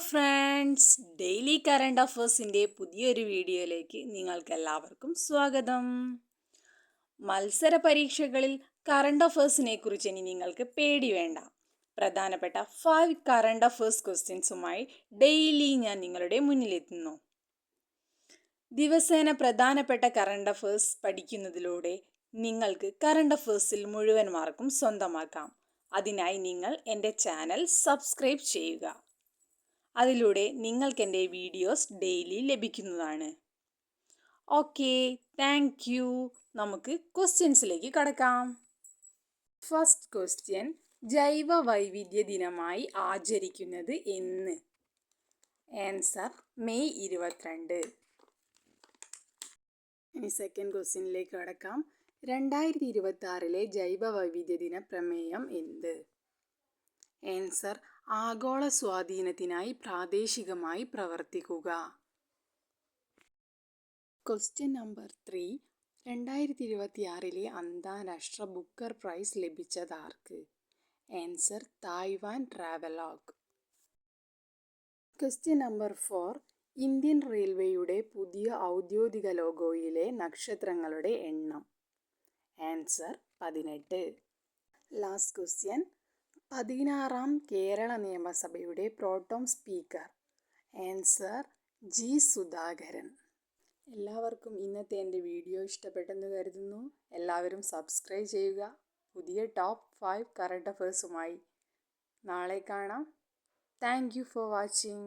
Friends, daily current അഫേഴ്സിൻ്റെ പുതിയൊരു വീഡിയോയിലേക്ക് നിങ്ങൾക്കെല്ലാവർക്കും സ്വാഗതം. മത്സര പരീക്ഷകളിൽ കറണ്ട് അഫേഴ്സിനെ കുറിച്ച് ഇനി നിങ്ങൾക്ക് പേടി വേണ്ട. പ്രധാനപ്പെട്ട 5 കറണ്ട് അഫേഴ്സ് ക്വസ്റ്റ്യൻസുമായി ഡെയിലി ഞാൻ നിങ്ങളുടെ മുന്നിലെത്തുന്നു. ദിവസേന പ്രധാനപ്പെട്ട കറണ്ട് അഫേഴ്സ് പഠിക്കുന്നതിലൂടെ നിങ്ങൾക്ക് കറണ്ട് അഫേഴ്സിൽ മുഴുവൻ മാർക്കും സ്വന്തമാക്കാം. അതിനായി നിങ്ങൾ എൻ്റെ ചാനൽ സബ്സ്ക്രൈബ് ചെയ്യുക. അതിലൂടെ നിങ്ങൾക്ക് എൻ്റെ വീഡിയോസ് ഡെയിലി ലഭിക്കുന്നതാണ്. Okay, thank you. നമുക്ക് ക്വസ്റ്റ്യൻസിലേക്ക് കടക്കാം. ഫസ്റ്റ് ക്വസ്റ്റ്യൻ, ജൈവ വൈവിധ്യ ദിനമായി ആചരിക്കുന്നത് എന്ന്? Answer May 22. ഇനി സെക്കൻഡ് ക്വസ്റ്റ്യനിലേക്ക് കടക്കാം. 2026 ജൈവ വൈവിധ്യ ദിന പ്രമേയം എന്ത്? ആൻസർ ആഗോള സ്വാധീനത്തിനായി പ്രാദേശികമായി പ്രവർത്തിക്കുക. ക്വസ്റ്റ്യൻ നമ്പർ 3, 2026 അന്താരാഷ്ട്ര ബുക്കർ പ്രൈസ് ലഭിച്ചതാർക്ക്? Answer Taiwan travelogue. Question number 4, Indian റെയിൽവേയുടെ പുതിയ ഔദ്യോഗിക ലോഗോയിലെ നക്ഷത്രങ്ങളുടെ എണ്ണം? ആൻസർ 18. ലാസ്റ്റ് ക്വസ്റ്റ്യൻ, 16ാം കേരള നിയമസഭയുടെ protem speaker? Answer G Sudhakaran. എല്ലാവർക്കും ഇന്നത്തെ എൻ്റെ വീഡിയോ ഇഷ്ടപ്പെട്ടെന്ന് കരുതുന്നു. എല്ലാവരും സബ്സ്ക്രൈബ് ചെയ്യുക. പുതിയ ടോപ്പ് 5 കറണ്ട് അഫേഴ്സുമായി നാളെ കാണാം. Thank you for watching.